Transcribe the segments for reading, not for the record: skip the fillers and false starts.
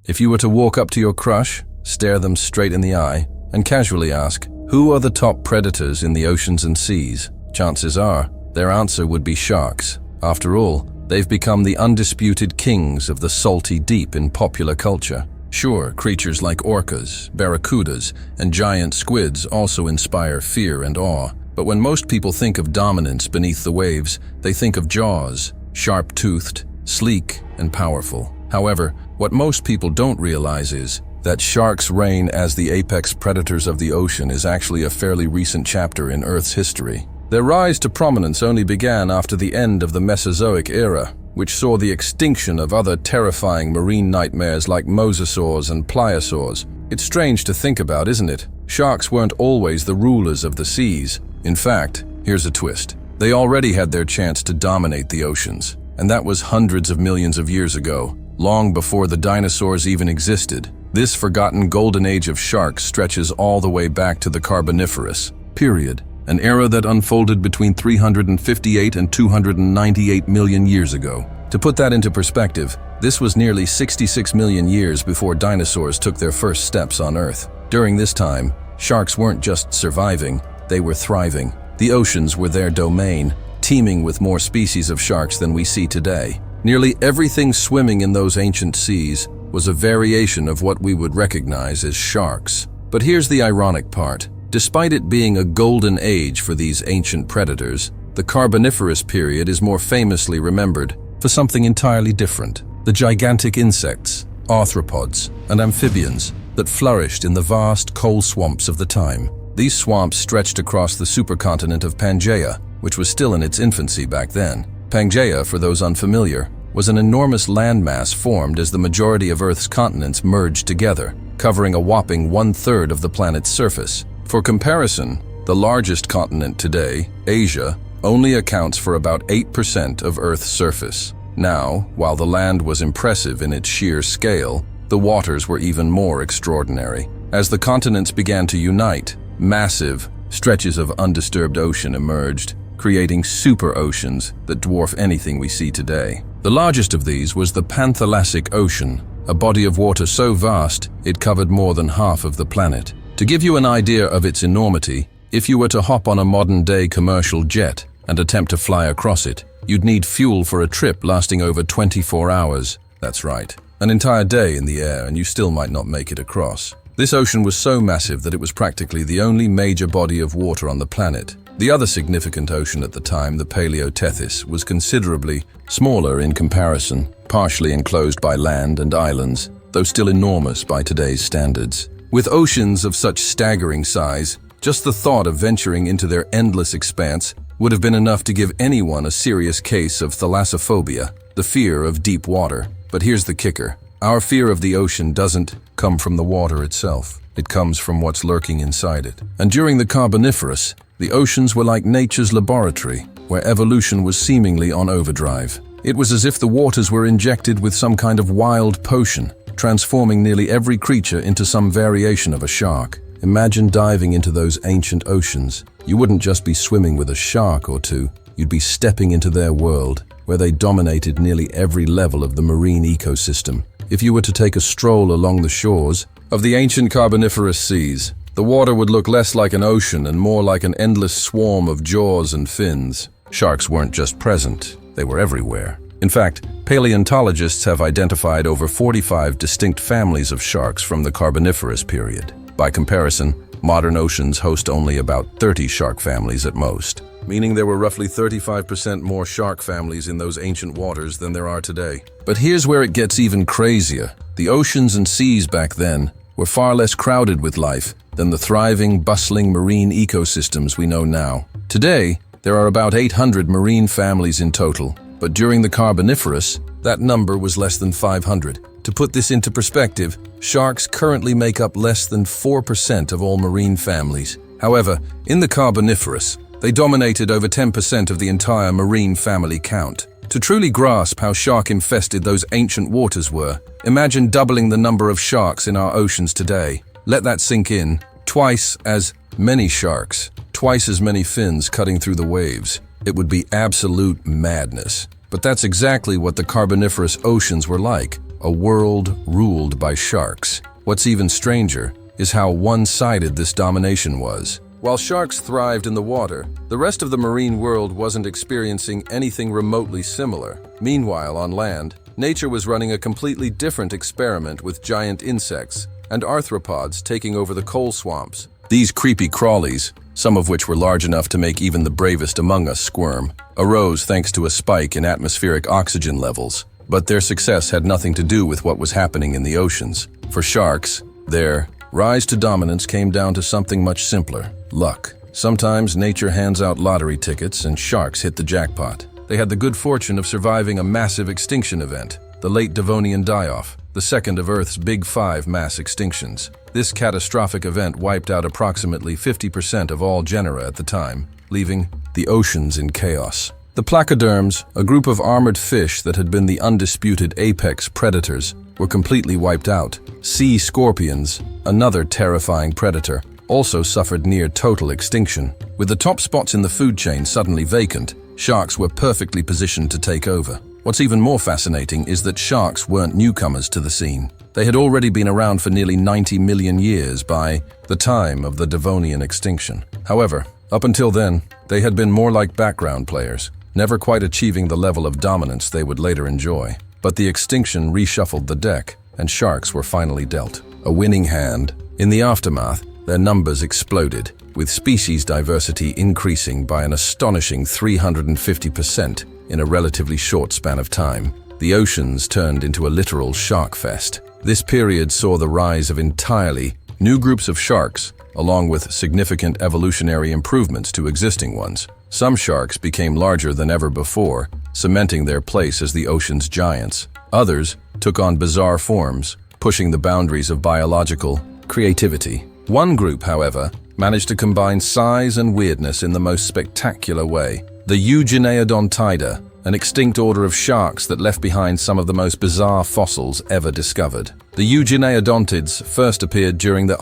If you were to walk up to your crush, stare them straight in the eye, and casually ask, who are the top predators in the oceans and seas? Chances are, their answer would be sharks. After all, they've become the undisputed kings of the salty deep in popular culture. Sure, creatures like orcas, barracudas, and giant squids also inspire fear and awe. But when most people think of dominance beneath the waves, they think of jaws, sharp-toothed, sleek, and powerful. However, what most people don't realize is that sharks' reign as the apex predators of the ocean is actually a fairly recent chapter in Earth's history. Their rise to prominence only began after the end of the Mesozoic era, which saw the extinction of other terrifying marine nightmares like mosasaurs and pliosaurs. It's strange to think about, isn't it? Sharks weren't always the rulers of the seas. In fact, here's a twist. They already had their chance to dominate the oceans, and that was hundreds of millions of years ago, long before the dinosaurs even existed. This forgotten golden age of sharks stretches all the way back to the Carboniferous period, an era that unfolded between 358 and 298 million years ago. To put that into perspective, this was nearly 66 million years before dinosaurs took their first steps on Earth. During this time, sharks weren't just surviving, they were thriving. The oceans were their domain, teeming with more species of sharks than we see today. Nearly everything swimming in those ancient seas was a variation of what we would recognize as sharks. But here's the ironic part. Despite it being a golden age for these ancient predators, the Carboniferous period is more famously remembered for something entirely different. The gigantic insects, arthropods, and amphibians that flourished in the vast coal swamps of the time. These swamps stretched across the supercontinent of Pangaea, which was still in its infancy back then. Pangaea, for those unfamiliar, was an enormous landmass formed as the majority of Earth's continents merged together, covering a whopping 1/3 of the planet's surface. For comparison, the largest continent today, Asia, only accounts for about 8% of Earth's surface. Now, while the land was impressive in its sheer scale, the waters were even more extraordinary. As the continents began to unite, massive stretches of undisturbed ocean emerged, creating super oceans that dwarf anything we see today. The largest of these was the Panthalassic Ocean, a body of water so vast it covered more than half of the planet. To give you an idea of its enormity, if you were to hop on a modern-day commercial jet and attempt to fly across it, you'd need fuel for a trip lasting over 24 hours. That's right, an entire day in the air, and you still might not make it across. This ocean was so massive that it was practically the only major body of water on the planet. The other significant ocean at the time, the Paleotethys, was considerably smaller in comparison, partially enclosed by land and islands, though still enormous by today's standards. With oceans of such staggering size, just the thought of venturing into their endless expanse would have been enough to give anyone a serious case of thalassophobia, the fear of deep water. But here's the kicker. Our fear of the ocean doesn't come from the water itself. It comes from what's lurking inside it. And during the Carboniferous, the oceans were like nature's laboratory, where evolution was seemingly on overdrive. It was as if the waters were injected with some kind of wild potion, transforming nearly every creature into some variation of a shark. Imagine diving into those ancient oceans. You wouldn't just be swimming with a shark or two, you'd be stepping into their world, where they dominated nearly every level of the marine ecosystem. If you were to take a stroll along the shores of the ancient Carboniferous seas, the water would look less like an ocean and more like an endless swarm of jaws and fins. Sharks weren't just present, they were everywhere. In fact, paleontologists have identified over 45 distinct families of sharks from the Carboniferous period. By comparison, modern oceans host only about 30 shark families at most, meaning there were roughly 35% more shark families in those ancient waters than there are today. But here's where it gets even crazier. The oceans and seas back then were far less crowded with life than the thriving, bustling marine ecosystems we know now. Today, there are about 800 marine families in total, but during the Carboniferous, that number was less than 500. To put this into perspective, sharks currently make up less than 4% of all marine families. However, in the Carboniferous, they dominated over 10% of the entire marine family count. To truly grasp how shark-infested those ancient waters were, imagine doubling the number of sharks in our oceans today. Let that sink in. Twice as many sharks, twice as many fins cutting through the waves. It would be absolute madness. But that's exactly what the Carboniferous oceans were like. a world ruled by sharks. What's even stranger is how one-sided this domination was. While sharks thrived in the water, the rest of the marine world wasn't experiencing anything remotely similar. Meanwhile, on land, nature was running a completely different experiment with giant insects and arthropods taking over the coal swamps. These creepy crawlies, some of which were large enough to make even the bravest among us squirm, arose thanks to a spike in atmospheric oxygen levels. But their success had nothing to do with what was happening in the oceans. For sharks, their rise to dominance came down to something much simpler: luck. Sometimes nature hands out lottery tickets and sharks hit the jackpot. They had the good fortune of surviving a massive extinction event, the late Devonian die-off, the second of Earth's Big Five mass extinctions. This catastrophic event wiped out approximately 50% of all genera at the time, leaving the oceans in chaos. The placoderms, a group of armored fish that had been the undisputed apex predators, were completely wiped out. Sea scorpions, another terrifying predator, also suffered near total extinction. With the top spots in the food chain suddenly vacant, sharks were perfectly positioned to take over. What's even more fascinating is that sharks weren't newcomers to the scene. They had already been around for nearly 90 million years by the time of the Devonian extinction. However, up until then, they had been more like background players, never quite achieving the level of dominance they would later enjoy. But the extinction reshuffled the deck, and sharks were finally dealt a winning hand. In the aftermath, their numbers exploded, with species diversity increasing by an astonishing 350% in a relatively short span of time. The oceans turned into a literal shark fest. This period saw the rise of entirely new groups of sharks, along with significant evolutionary improvements to existing ones. Some sharks became larger than ever before, cementing their place as the ocean's giants. Others took on bizarre forms, pushing the boundaries of biological creativity. One group, however, managed to combine size and weirdness in the most spectacular way. The Eugeneodontida, an extinct order of sharks that left behind some of the most bizarre fossils ever discovered. The Eugeneodontids first appeared during the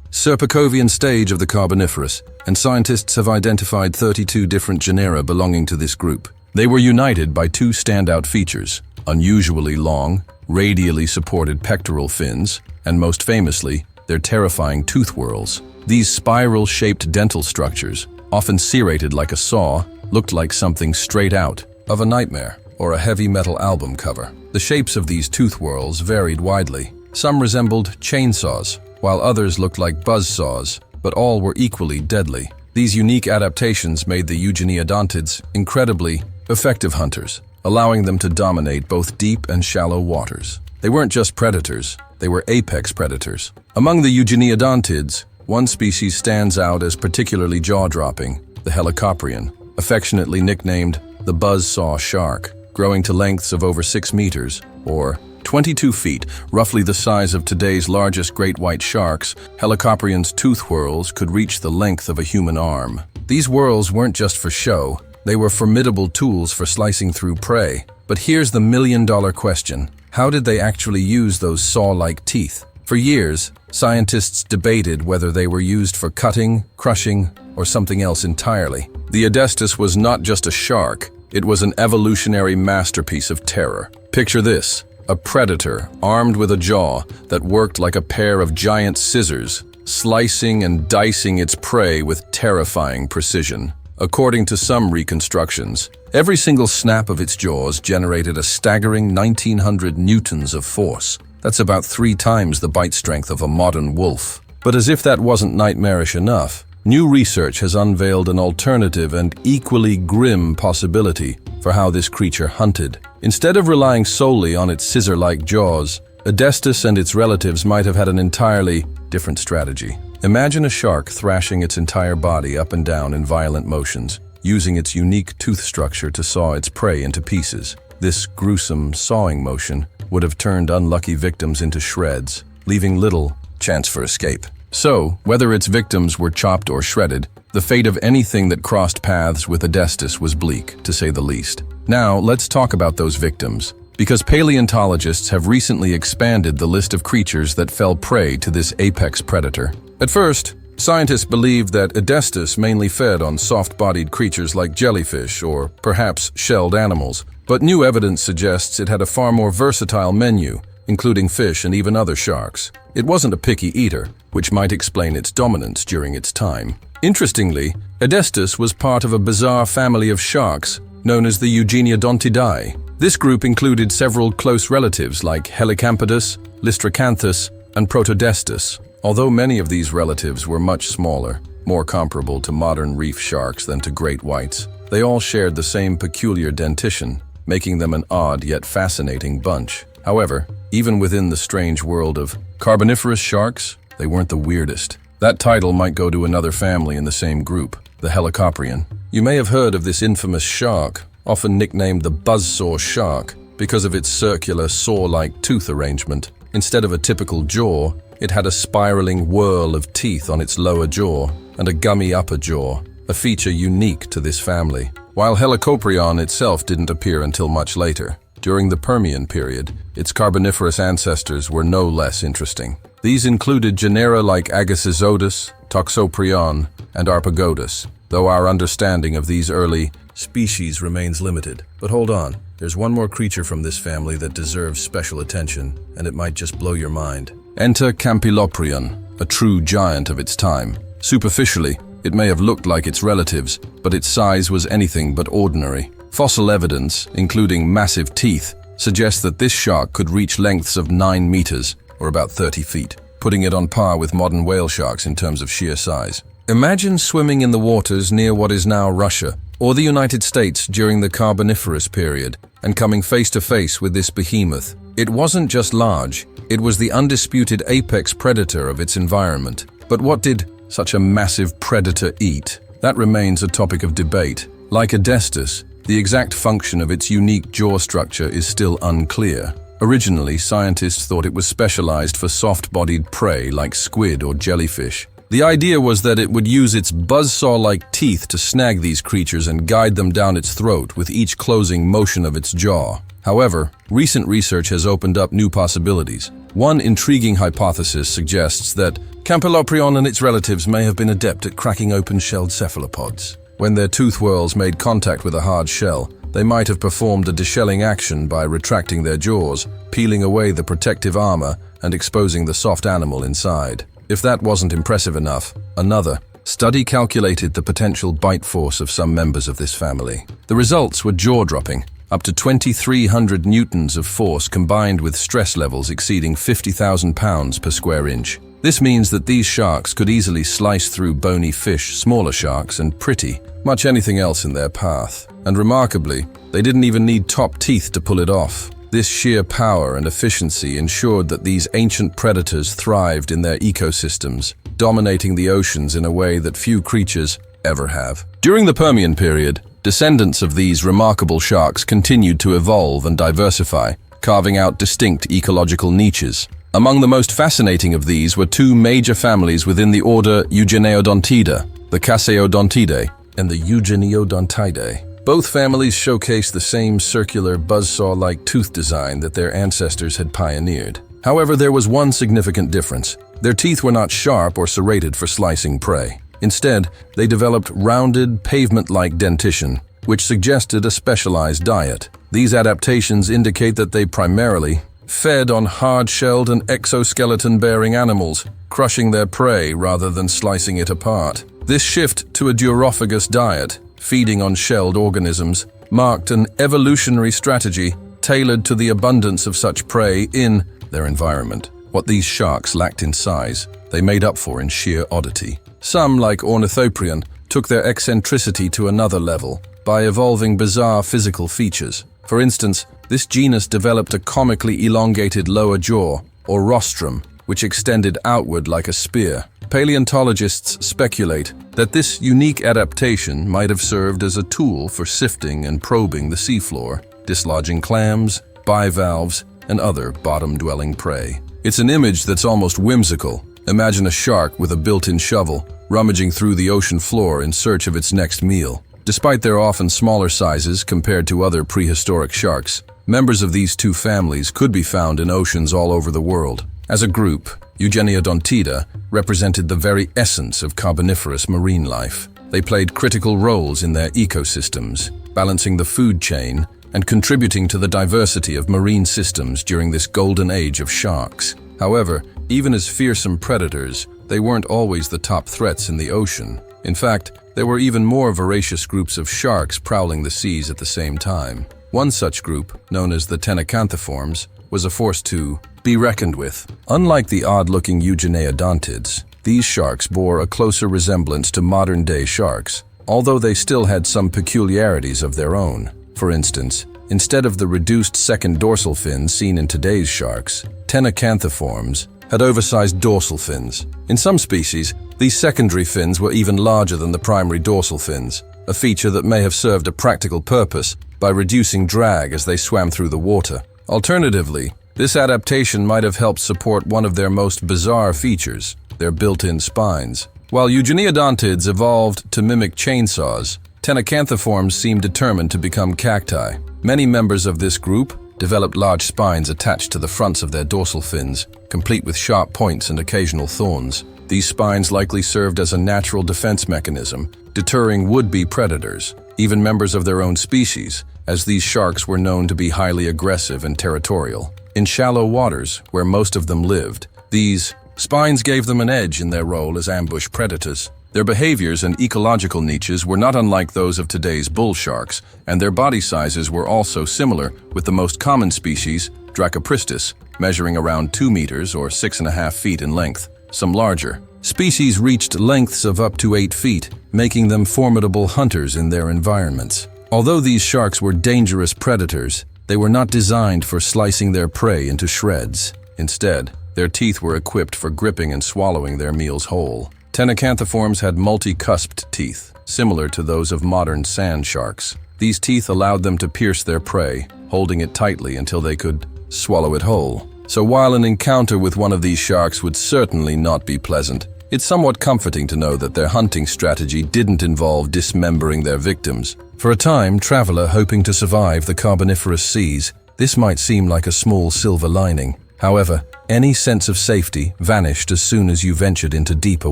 Serpicovian stage of the Carboniferous, and scientists have identified 32 different genera belonging to this group. They were united by two standout features: unusually long, radially supported pectoral fins, and most famously, their terrifying tooth whorls. These spiral-shaped dental structures, often serrated like a saw, looked like something straight out of a nightmare or a heavy metal album cover. The shapes of these tooth whorls varied widely. Some resembled chainsaws, while others looked like buzzsaws, but all were equally deadly. These unique adaptations made the Eugeneodontids incredibly effective hunters, allowing them to dominate both deep and shallow waters. They weren't just predators, they were apex predators. Among the Eugeneodontids, one species stands out as particularly jaw-dropping: the helicoprion, affectionately nicknamed the buzzsaw shark. Growing to lengths of over 6 meters, or 22 feet, roughly the size of today's largest great white sharks, helicoprion's tooth whorls could reach the length of a human arm. These whorls weren't just for show, they were formidable tools for slicing through prey. But here's the million-dollar question: how did they actually use those saw-like teeth? For years, scientists debated whether they were used for cutting, crushing, or something else entirely. The Adestus was not just a shark, it was an evolutionary masterpiece of terror. Picture this: a predator armed with a jaw that worked like a pair of giant scissors, slicing and dicing its prey with terrifying precision. According to some reconstructions, every single snap of its jaws generated a staggering 1,900 newtons of force. That's about 3 times the bite strength of a modern wolf. But as if that wasn't nightmarish enough, new research has unveiled an alternative and equally grim possibility for how this creature hunted. Instead of relying solely on its scissor-like jaws, Adestus and its relatives might have had an entirely different strategy. Imagine a shark thrashing its entire body up and down in violent motions, using its unique tooth structure to saw its prey into pieces. This gruesome sawing motion would have turned unlucky victims into shreds, leaving little chance for escape. So, whether its victims were chopped or shredded, the fate of anything that crossed paths with Adestus was bleak, to say the least. Now, let's talk about those victims, because paleontologists have recently expanded the list of creatures that fell prey to this apex predator. At first, scientists believed that Adestus mainly fed on soft-bodied creatures like jellyfish or perhaps shelled animals, but new evidence suggests it had a far more versatile menu, including fish and even other sharks. It wasn't a picky eater, which might explain its dominance during its time. Interestingly, Adestus was part of a bizarre family of sharks known as the Eugeniodontidae. This group included several close relatives like Helicampodus, Lystracanthus, and Protodestus. Although many of these relatives were much smaller, more comparable to modern reef sharks than to great whites, they all shared the same peculiar dentition, making them an odd yet fascinating bunch. However, even within the strange world of Carboniferous sharks, they weren't the weirdest. That title might go to another family in the same group, the Helicoprion. You may have heard of this infamous shark, often nicknamed the buzzsaw shark, because of its circular saw-like tooth arrangement. Instead of a typical jaw, it had a spiraling whirl of teeth on its lower jaw and a gummy upper jaw, a feature unique to this family. While Helicoprion itself didn't appear until much later, during the Permian period, its Carboniferous ancestors were no less interesting. These included genera like Agassizodus, Toxoprion, and Arpagotus, though our understanding of these early species remains limited. But hold on, there's one more creature from this family that deserves special attention, and it might just blow your mind. Enter Campyloporion, a true giant of its time. Superficially, it may have looked like its relatives, but its size was anything but ordinary. Fossil evidence, including massive teeth, suggests that this shark could reach lengths of 9 meters, or about 30 feet, putting it on par with modern whale sharks in terms of sheer size. Imagine swimming in the waters near what is now Russia, or the United States during the Carboniferous period, and coming face to face with this behemoth. It wasn't just large, it was the undisputed apex predator of its environment. But what did such a massive predator eat? That remains a topic of debate. Like Adestus, the exact function of its unique jaw structure is still unclear. Originally, scientists thought it was specialized for soft-bodied prey like squid or jellyfish. The idea was that it would use its buzzsaw-like teeth to snag these creatures and guide them down its throat with each closing motion of its jaw. However, recent research has opened up new possibilities. One intriguing hypothesis suggests that Campyloporion and its relatives may have been adept at cracking open-shelled cephalopods. When their tooth whorls made contact with a hard shell, they might have performed a deshelling action by retracting their jaws, peeling away the protective armor, and exposing the soft animal inside. If that wasn't impressive enough, another study calculated the potential bite force of some members of this family. The results were jaw-dropping. Up to 2,300 newtons of force combined with stress levels exceeding 50,000 pounds per square inch. This means that these sharks could easily slice through bony fish, smaller sharks, and pretty much anything else in their path. And remarkably, they didn't even need top teeth to pull it off. This sheer power and efficiency ensured that these ancient predators thrived in their ecosystems, dominating the oceans in a way that few creatures ever have. During the Permian period, descendants of these remarkable sharks continued to evolve and diversify, carving out distinct ecological niches. Among the most fascinating of these were two major families within the order Eugeneodontida, the Casseodontidae, and the Eugeniodontidae. Both families showcase the same circular buzzsaw-like tooth design that their ancestors had pioneered. However, there was one significant difference. Their teeth were not sharp or serrated for slicing prey. Instead, they developed rounded, pavement-like dentition, which suggested a specialized diet. These adaptations indicate that they primarily fed on hard-shelled and exoskeleton-bearing animals, crushing their prey rather than slicing it apart. This shift to a durophagus diet, feeding on shelled organisms, marked an evolutionary strategy tailored to the abundance of such prey in their environment. What these sharks lacked in size, they made up for in sheer oddity. Some, like Ornithoprion, took their eccentricity to another level by evolving bizarre physical features. For instance, this genus developed a comically elongated lower jaw, or rostrum, which extended outward like a spear. Paleontologists speculate that this unique adaptation might have served as a tool for sifting and probing the seafloor, dislodging clams, bivalves, and other bottom-dwelling prey. It's an image that's almost whimsical. Imagine a shark with a built-in shovel, rummaging through the ocean floor in search of its next meal. Despite their often smaller sizes compared to other prehistoric sharks, members of these two families could be found in oceans all over the world. As a group, Eugeneodontida represented the very essence of Carboniferous marine life. They played critical roles in their ecosystems, balancing the food chain and contributing to the diversity of marine systems during this golden age of sharks. However, even as fearsome predators, they weren't always the top threats in the ocean. In fact, there were even more voracious groups of sharks prowling the seas at the same time. One such group, known as the Thalassophobia, was a force to be reckoned with. Unlike the odd-looking Hybodonts, these sharks bore a closer resemblance to modern-day sharks, although they still had some peculiarities of their own. For instance, instead of the reduced second dorsal fins seen in today's sharks, Thalassophobia had oversized dorsal fins. In some species, these secondary fins were even larger than the primary dorsal fins, a feature that may have served a practical purpose by reducing drag as they swam through the water. Alternatively, this adaptation might have helped support one of their most bizarre features, their built-in spines. While Hybodonts evolved to mimic chainsaws, Thalassophobia seemed determined to become cacti. Many members of this group developed large spines attached to the fronts of their dorsal fins, complete with sharp points and occasional thorns. These spines likely served as a natural defense mechanism, deterring would-be predators, even members of their own species, as these sharks were known to be highly aggressive and territorial. In shallow waters, where most of them lived, these spines gave them an edge in their role as ambush predators. Their behaviors and ecological niches were not unlike those of today's bull sharks, and their body sizes were also similar, with the most common species, Dracopristis, measuring around 2 meters or 6.5 feet in length. Some larger species reached lengths of up to 8 feet, making them formidable hunters in their environments. Although these sharks were dangerous predators, they were not designed for slicing their prey into shreds. Instead, their teeth were equipped for gripping and swallowing their meals whole. Thalassophobia had multi-cusped teeth, similar to those of modern sand sharks. These teeth allowed them to pierce their prey, holding it tightly until they could swallow it whole. So while an encounter with one of these sharks would certainly not be pleasant, it's somewhat comforting to know that their hunting strategy didn't involve dismembering their victims. For a time traveler hoping to survive the Carboniferous seas, this might seem like a small silver lining. However, any sense of safety vanished as soon as you ventured into deeper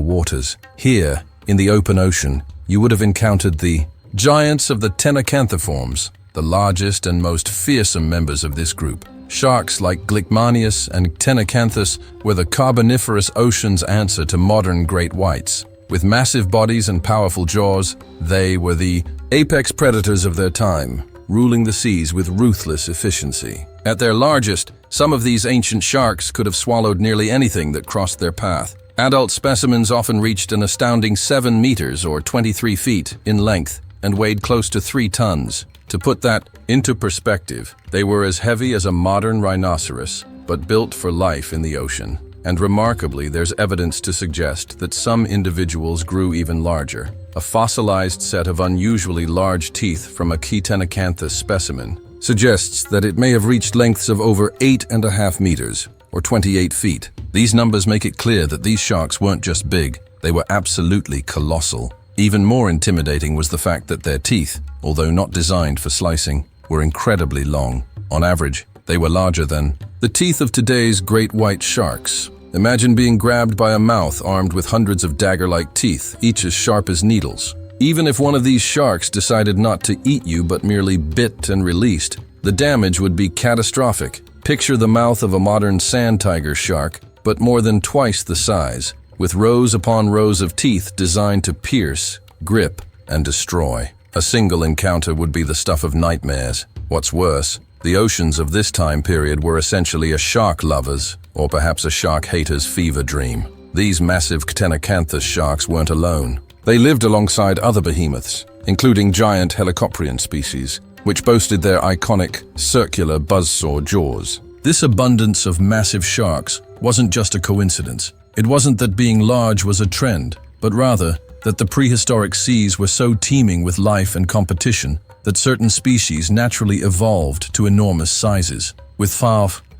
waters. Here, in the open ocean, you would have encountered the giants of the Thalassophobia, the largest and most fearsome members of this group. Sharks like Glycmanius and Thalassophobia were the Carboniferous Ocean's answer to modern great whites. With massive bodies and powerful jaws, they were the apex predators of their time, ruling the seas with ruthless efficiency. At their largest, some of these ancient sharks could have swallowed nearly anything that crossed their path. Adult specimens often reached an astounding 7 meters or 23 feet in length and weighed close to 3 tons. To put that into perspective, they were as heavy as a modern rhinoceros, but built for life in the ocean. And remarkably, there's evidence to suggest that some individuals grew even larger. A fossilized set of unusually large teeth from a Thalassophobia specimen suggests that it may have reached lengths of over 8.5 meters, or 28 feet. These numbers make it clear that these sharks weren't just big, they were absolutely colossal. Even more intimidating was the fact that their teeth, although not designed for slicing, were incredibly long. On average, they were larger than the teeth of today's great white sharks. Imagine being grabbed by a mouth armed with hundreds of dagger-like teeth, each as sharp as needles. Even if one of these sharks decided not to eat you but merely bit and released, the damage would be catastrophic. Picture the mouth of a modern sand tiger shark, but more than twice the size, with rows upon rows of teeth designed to pierce, grip, and destroy. A single encounter would be the stuff of nightmares. What's worse, the oceans of this time period were essentially a shark lover's, or perhaps a shark hater's fever dream. These massive Thalassophobia sharks weren't alone. They lived alongside other behemoths, including giant helicoprian species, which boasted their iconic, circular buzzsaw jaws. This abundance of massive sharks wasn't just a coincidence. It wasn't that being large was a trend, but rather that the prehistoric seas were so teeming with life and competition that certain species naturally evolved to enormous sizes. With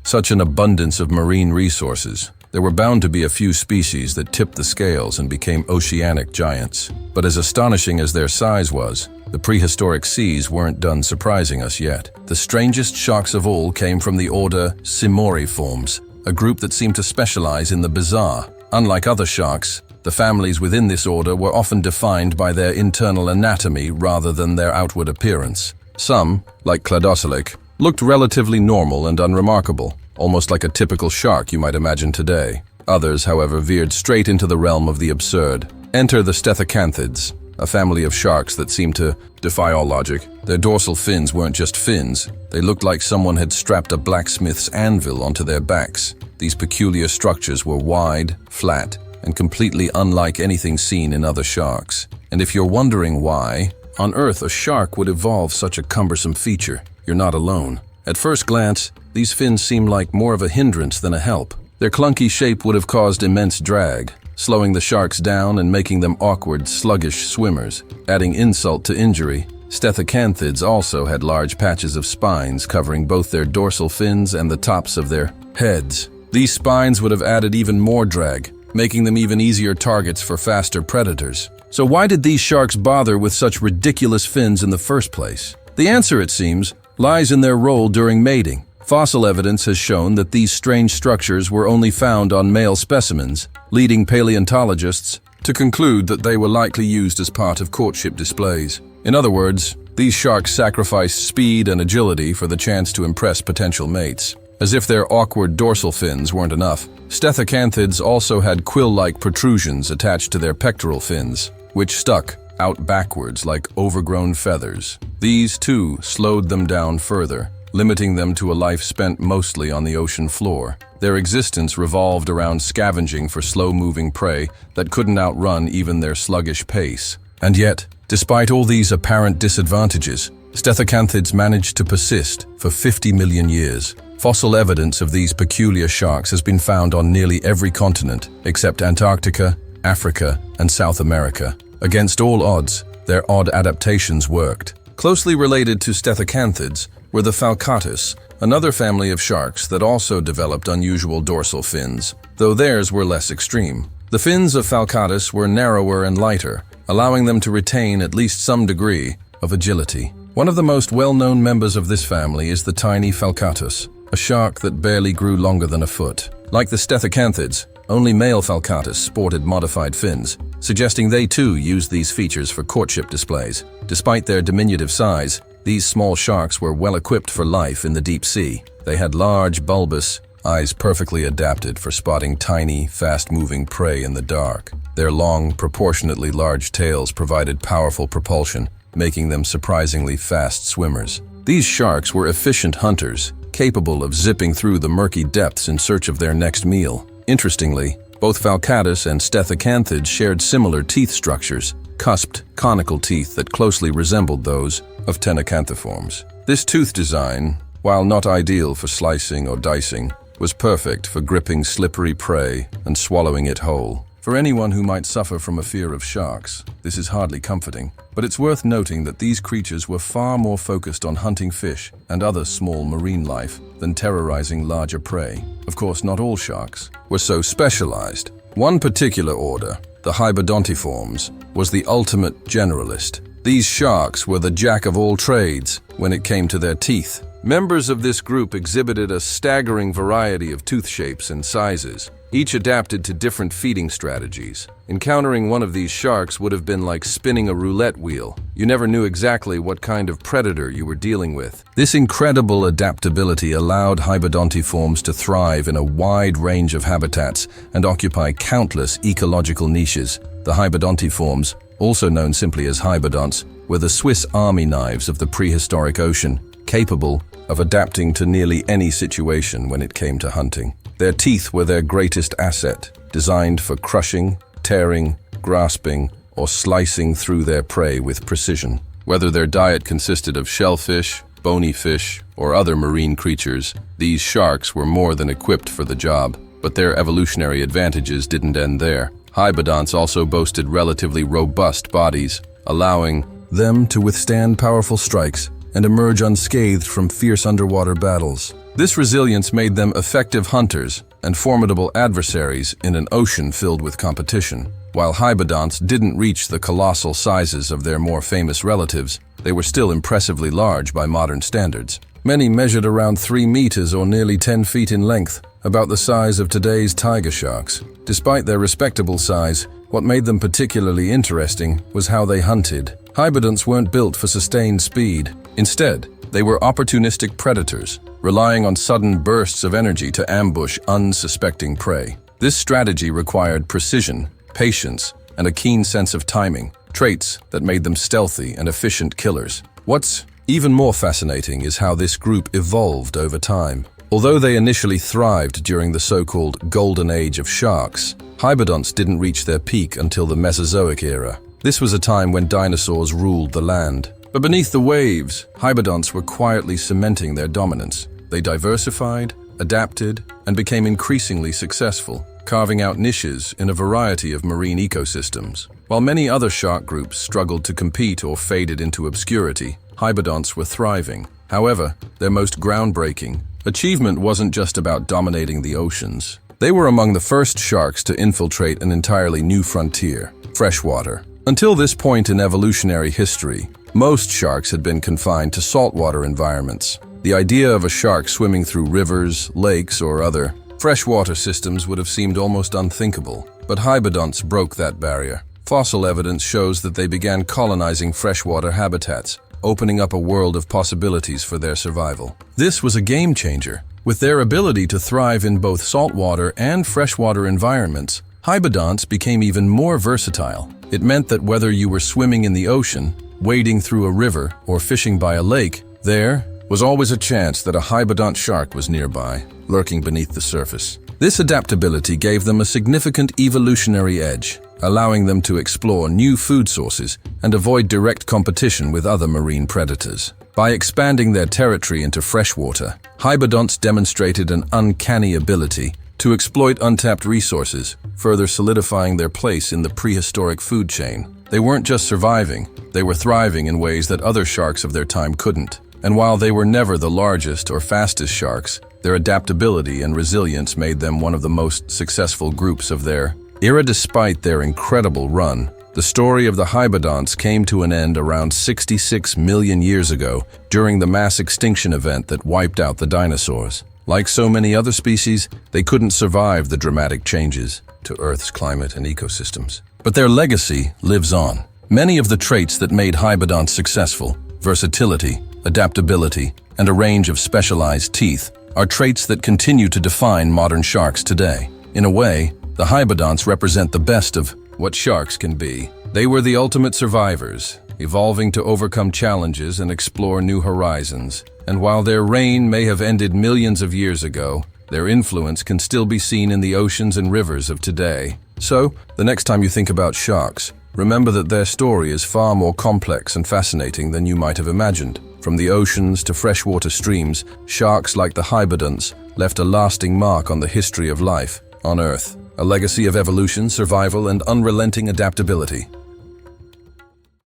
such an abundance of marine resources, there were bound to be a few species that tipped the scales and became oceanic giants. But as astonishing as their size was, the prehistoric seas weren't done surprising us yet. The strangest sharks of all came from the order Simoriformes, a group that seemed to specialize in the bizarre. Unlike other sharks, the families within this order were often defined by their internal anatomy rather than their outward appearance. Some, like cladocellic, looked relatively normal and unremarkable, almost like a typical shark you might imagine today. Others, however, veered straight into the realm of the absurd. Enter the stethocanthids, a family of sharks that seemed to defy all logic. Their dorsal fins weren't just fins. They looked like someone had strapped a blacksmith's anvil onto their backs. These peculiar structures were wide, flat, and completely unlike anything seen in other sharks. And if you're wondering why on Earth a shark would evolve such a cumbersome feature, you're not alone. At first glance, these fins seem like more of a hindrance than a help. Their clunky shape would have caused immense drag, slowing the sharks down and making them awkward, sluggish swimmers. Adding insult to injury, stethocanthids also had large patches of spines covering both their dorsal fins and the tops of their heads. These spines would have added even more drag, making them even easier targets for faster predators. So why did these sharks bother with such ridiculous fins in the first place? The answer, it seems, lies in their role during mating. Fossil evidence has shown that these strange structures were only found on male specimens, leading paleontologists to conclude that they were likely used as part of courtship displays. In other words, these sharks sacrificed speed and agility for the chance to impress potential mates. As if their awkward dorsal fins weren't enough, stethocanthids also had quill-like protrusions attached to their pectoral fins, which stuck out backwards like overgrown feathers. These, too, slowed them down further, limiting them to a life spent mostly on the ocean floor. Their existence revolved around scavenging for slow-moving prey that couldn't outrun even their sluggish pace. And yet, despite all these apparent disadvantages, stethocanthids managed to persist for 50 million years. Fossil evidence of these peculiar sharks has been found on nearly every continent except Antarctica, Africa, and South America. Against all odds, their odd adaptations worked. Closely related to stethocanthids were the falcatus, another family of sharks that also developed unusual dorsal fins, though theirs were less extreme. The fins of falcatus were narrower and lighter, allowing them to retain at least some degree of agility. One of the most well-known members of this family is the tiny falcatus, a shark that barely grew longer than a foot. Like the stethocanthids, only male falcatus sported modified fins, suggesting they too used these features for courtship displays. Despite their diminutive size, these small sharks were well equipped for life in the deep sea. They had large, bulbous eyes perfectly adapted for spotting tiny, fast-moving prey in the dark. Their long, proportionately large tails provided powerful propulsion, making them surprisingly fast swimmers. These sharks were efficient hunters, capable of zipping through the murky depths in search of their next meal. Interestingly, both falcatus and stethocanthids shared similar teeth structures, cusped, conical teeth that closely resembled those of tenacanthiforms. This tooth design, while not ideal for slicing or dicing, was perfect for gripping slippery prey and swallowing it whole. For anyone who might suffer from a fear of sharks, this is hardly comforting, but it's worth noting that these creatures were far more focused on hunting fish and other small marine life than terrorizing larger prey. Of course, not all sharks were so specialized. One particular order, the Hybodontiforms, was the ultimate generalist. These sharks were the jack of all trades when it came to their teeth. Members of this group exhibited a staggering variety of tooth shapes and sizes, each adapted to different feeding strategies. Encountering one of these sharks would have been like spinning a roulette wheel. You never knew exactly what kind of predator you were dealing with. This incredible adaptability allowed Hybodontiforms to thrive in a wide range of habitats and occupy countless ecological niches. The Hybodontiforms, also known simply as Hybodonts, were the Swiss Army knives of the prehistoric ocean, capable of adapting to nearly any situation when it came to hunting. Their teeth were their greatest asset, designed for crushing, tearing, grasping, or slicing through their prey with precision. Whether their diet consisted of shellfish, bony fish, or other marine creatures, these sharks were more than equipped for the job. But their evolutionary advantages didn't end there. Hybodonts also boasted relatively robust bodies, allowing them to withstand powerful strikes and emerge unscathed from fierce underwater battles. This resilience made them effective hunters and formidable adversaries in an ocean filled with competition. While Hybodonts didn't reach the colossal sizes of their more famous relatives, they were still impressively large by modern standards. Many measured around 3 meters or nearly 10 feet in length, about the size of today's tiger sharks. Despite their respectable size, what made them particularly interesting was how they hunted. Hybodonts weren't built for sustained speed. Instead, they were opportunistic predators, relying on sudden bursts of energy to ambush unsuspecting prey. This strategy required precision, patience, and a keen sense of timing, traits that made them stealthy and efficient killers. What's even more fascinating is how this group evolved over time. Although they initially thrived during the so-called golden age of sharks, Hybodonts didn't reach their peak until the Mesozoic era. This was a time when dinosaurs ruled the land. But beneath the waves, Hybodonts were quietly cementing their dominance. They diversified, adapted, and became increasingly successful, carving out niches in a variety of marine ecosystems. While many other shark groups struggled to compete or faded into obscurity, Hybodonts were thriving. However, their most groundbreaking achievement wasn't just about dominating the oceans. They were among the first sharks to infiltrate an entirely new frontier, freshwater. Until this point in evolutionary history, most sharks had been confined to saltwater environments. The idea of a shark swimming through rivers, lakes, or other freshwater systems would have seemed almost unthinkable. But Hybodonts broke that barrier. Fossil evidence shows that they began colonizing freshwater habitats, opening up a world of possibilities for their survival. This was a game changer. With their ability to thrive in both saltwater and freshwater environments, Hybodonts became even more versatile. It meant that whether you were swimming in the ocean, wading through a river, or fishing by a lake, there was always a chance that a Hybodont shark was nearby, lurking beneath the surface. This adaptability gave them a significant evolutionary edge, allowing them to explore new food sources and avoid direct competition with other marine predators. By expanding their territory into freshwater, Hybodonts demonstrated an uncanny ability to exploit untapped resources, further solidifying their place in the prehistoric food chain. They weren't just surviving, they were thriving in ways that other sharks of their time couldn't. And while they were never the largest or fastest sharks, their adaptability and resilience made them one of the most successful groups of their era. Despite their incredible run, the story of the Hybodonts came to an end around 66 million years ago during the mass extinction event that wiped out the dinosaurs. Like so many other species, they couldn't survive the dramatic changes to Earth's climate and ecosystems. But their legacy lives on. Many of the traits that made Hybodonts successful, versatility, adaptability, and a range of specialized teeth, are traits that continue to define modern sharks today. In a way, the Hybodonts represent the best of what sharks can be. They were the ultimate survivors, evolving to overcome challenges and explore new horizons. And while their reign may have ended millions of years ago, their influence can still be seen in the oceans and rivers of today. So, the next time you think about sharks, remember that their story is far more complex and fascinating than you might have imagined. From the oceans to freshwater streams, sharks like the Hybodonts left a lasting mark on the history of life on Earth, a legacy of evolution, survival, and unrelenting adaptability.